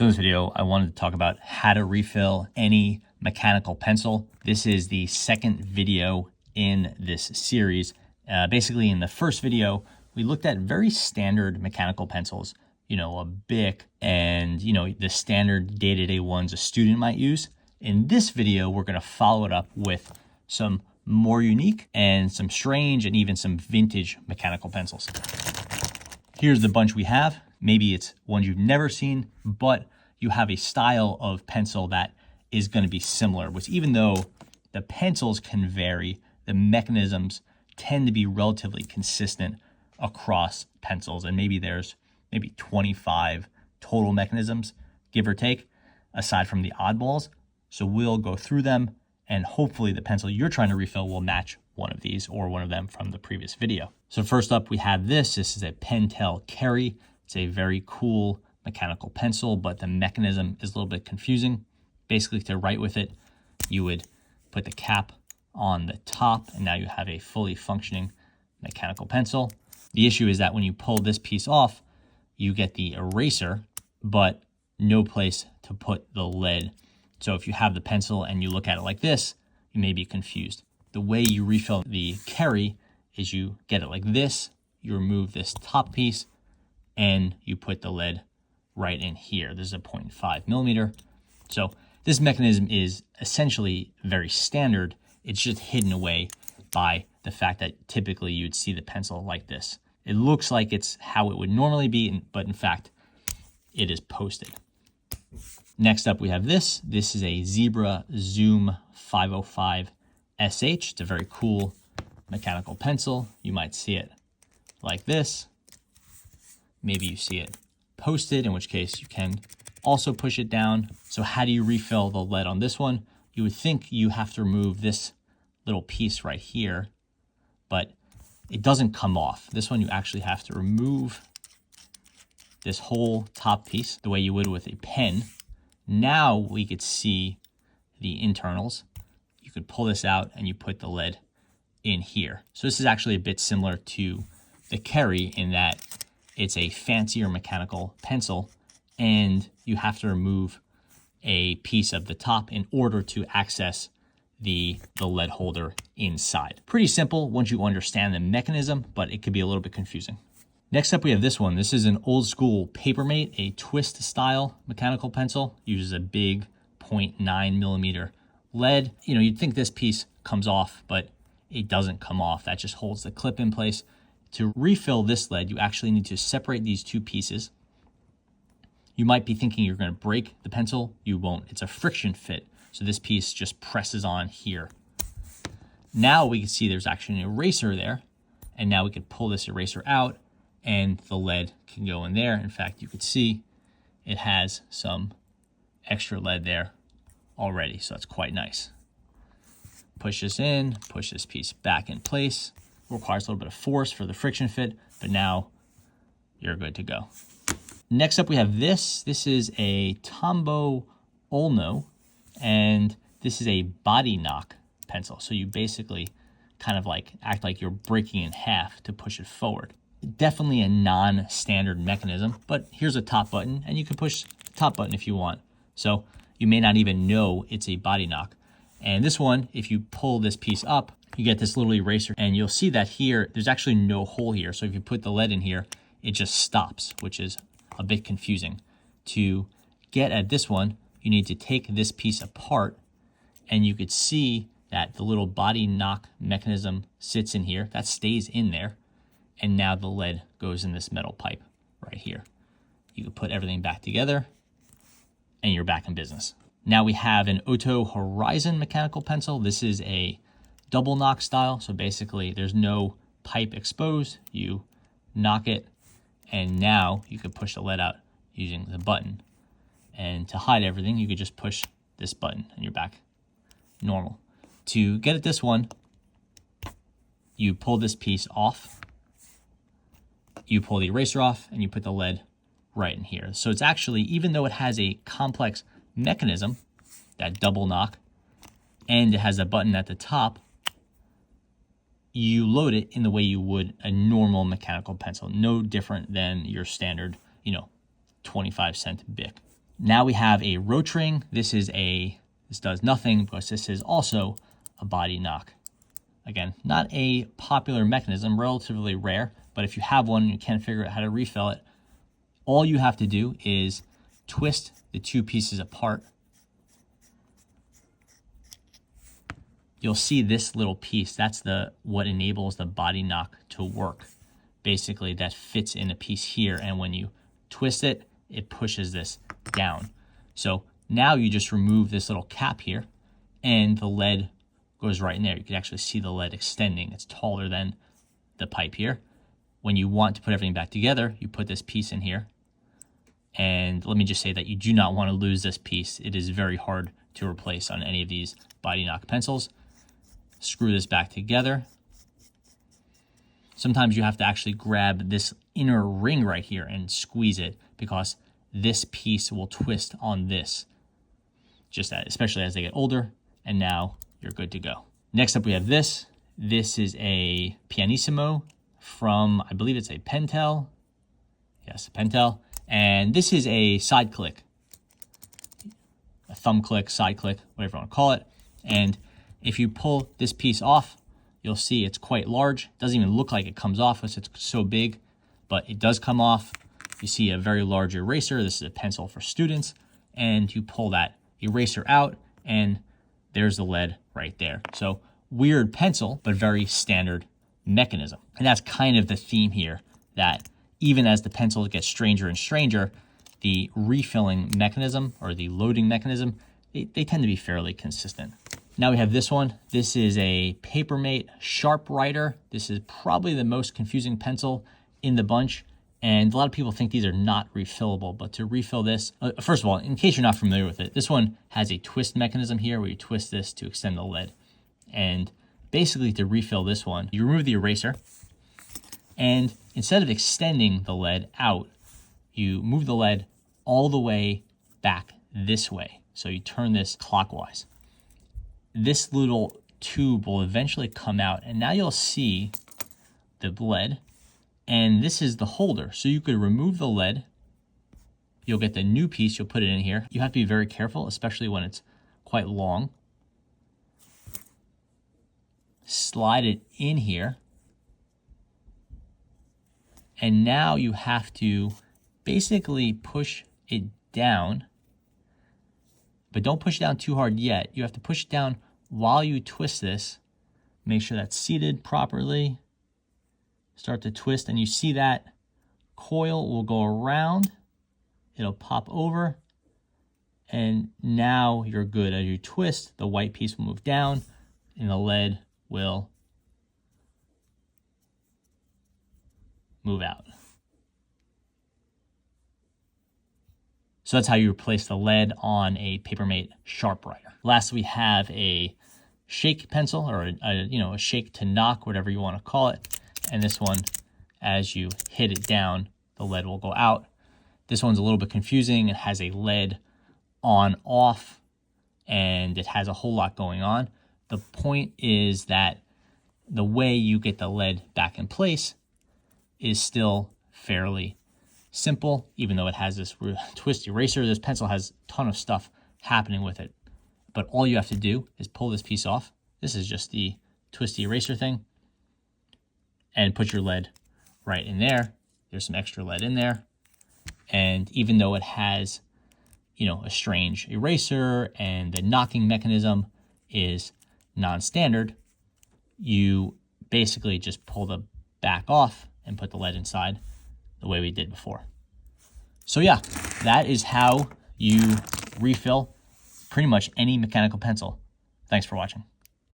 So in this video, I wanted to talk about how to refill any mechanical pencil. This is the second video in this series. Basically, in the first video, we looked at very standard mechanical pencils, a Bic and, the standard day-to-day ones a student might use. In this video, we're going to follow it up with some more unique and some strange and even some vintage mechanical pencils. Here's the bunch we have. Maybe it's ones you've never seen, but you have a style of pencil that is going to be similar, which even though the pencils can vary, the mechanisms tend to be relatively consistent across pencils. And maybe there's 25 total mechanisms, give or take, aside from the oddballs. So we'll go through them, and hopefully the pencil you're trying to refill will match one of these or one of them from the previous video. So first up, we have this. This is a Pentel Kerry. It's a very cool mechanical pencil, but the mechanism is a little bit confusing. Basically, to write with it, you would put the cap on the top, and now you have a fully functioning mechanical pencil. The issue is that when you pull this piece off, you get the eraser, but no place to put the lead. So if you have the pencil and you look at it like this, you may be confused. The way you refill the Kerry is you get it like this, you remove this top piece, and you put the lead right in here. This is a 0.5 millimeter. So this mechanism is essentially very standard. It's just hidden away by the fact that typically you'd see the pencil like this. It looks like it's how it would normally be, but in fact, it is posted. Next up, we have this. This is a Zebra Zoom 505 SH. It's a very cool mechanical pencil. You might see it like this. Maybe you see it posted, in which case you can also push it down. So how do you refill the lead on this one? You would think you have to remove this little piece right here, but it doesn't come off. This one you actually have to remove this whole top piece the way you would with a pen. Now we could see the internals. You could pull this out and you put the lead in here. So this is actually a bit similar to the Kerry in that it's a fancier mechanical pencil and you have to remove a piece of the top in order to access the lead holder inside. Pretty simple once you understand the mechanism, but it could be a little bit confusing. Next up, we have this one. This is an old school Papermate, a twist style mechanical pencil. Uses a big 0.9 millimeter lead. You'd think this piece comes off, but it doesn't come off. That just holds the clip in place. To refill this lead, you actually need to separate these two pieces. You might be thinking you're going to break the pencil. You won't. It's a friction fit. So this piece just presses on here. Now we can see there's actually an eraser there. And now we could pull this eraser out and the lead can go in there. In fact, you could see it has some extra lead there already. So that's quite nice. Push this in, push this piece back in place. Requires a little bit of force for the friction fit, but now you're good to go. Next up, we have this. This is a Tombow Olno, and this is a body knock pencil. So you basically kind of act like you're breaking in half to push it forward. Definitely a non-standard mechanism, but here's a top button, and you can push the top button if you want. So you may not even know it's a body knock. And this one, if you pull this piece up, you get this little eraser, and you'll see that here, there's actually no hole here. So if you put the lead in here, it just stops, which is a bit confusing. To get at this one, you need to take this piece apart, and you could see that the little body knock mechanism sits in here. That stays in there. And now the lead goes in this metal pipe right here. You can put everything back together, and you're back in business. Now we have an Oto Horizon mechanical pencil. This is a double knock style. So basically there's no pipe exposed. You knock it, and now you can push the lead out using the button. And to hide everything, you could just push this button and you're back normal. To get at this one, you pull this piece off. You pull the eraser off and you put the lead right in here. So it's actually, even though it has a complex mechanism, that double knock, and it has a button at the top, you load it in the way you would a normal mechanical pencil. No different than your standard, 25-cent Bic Now we have a Rotring. This does nothing because this is also a body knock. Again, not a popular mechanism, relatively rare, but if you have one and you can't figure out how to refill it, all you have to do is twist the two pieces apart. You'll see this little piece, that's what enables the body knock to work. Basically, that fits in a piece here, and when you twist it, it pushes this down. So now you just remove this little cap here, and the lead goes right in there. You can actually see the lead extending. It's taller than the pipe here. When you want to put everything back together, you put this piece in here. And let me just say that you do not want to lose this piece. It is very hard to replace on any of these body knock pencils. Screw this back together. Sometimes you have to actually grab this inner ring right here and squeeze it because this piece will twist on this, especially as they get older, and now you're good to go. Next up we have this. This is a Pianissimo from, I believe it's a Pentel. Yes, Pentel. And this is a side click, a thumb click, side click, whatever you want to call it. And if you pull this piece off, you'll see it's quite large. It doesn't even look like it comes off because it's so big, but it does come off. You see a very large eraser. This is a pencil for students. And you pull that eraser out and there's the lead right there. So weird pencil, but very standard mechanism. And that's kind of the theme here, that even as the pencils get stranger and stranger, the refilling mechanism or the loading mechanism, they tend to be fairly consistent. Now we have this one. This is a Papermate Sharpwriter. This is probably the most confusing pencil in the bunch. And a lot of people think these are not refillable, but to refill this, first of all, in case you're not familiar with it, this one has a twist mechanism here where you twist this to extend the lead. And basically to refill this one, you remove the eraser, and instead of extending the lead out, you move the lead all the way back this way. So you turn this clockwise. This little tube will eventually come out, and now you'll see the lead, and this is the holder. So you could remove the lead, you'll get the new piece, you'll put it in here. You have to be very careful, especially when it's quite long. Slide it in here. And now you have to basically push it down, but don't push it down too hard yet. You have to push it down while you twist this. Make sure that's seated properly. Start to twist, and you see that coil will go around. It'll pop over, and now you're good. As you twist, the white piece will move down, and the lead will move out. So that's how you replace the lead on a Papermate Sharpwriter. Last, we have a shake pencil, or a shake to knock, whatever you want to call it. And this one, as you hit it down, the lead will go out. This one's a little bit confusing. It has a lead on off, and it has a whole lot going on. The point is that the way you get the lead back in place is still fairly simple, even though it has this twist eraser. This pencil has a ton of stuff happening with it, but all you have to do is pull this piece off. This is just the twisty eraser thing, and put your lead right in there. There's some extra lead in there, and even though it has, a strange eraser and the knocking mechanism is non-standard, you basically just pull the back off and put the lead inside the way we did before. So yeah, that is how you refill pretty much any mechanical pencil. Thanks for watching.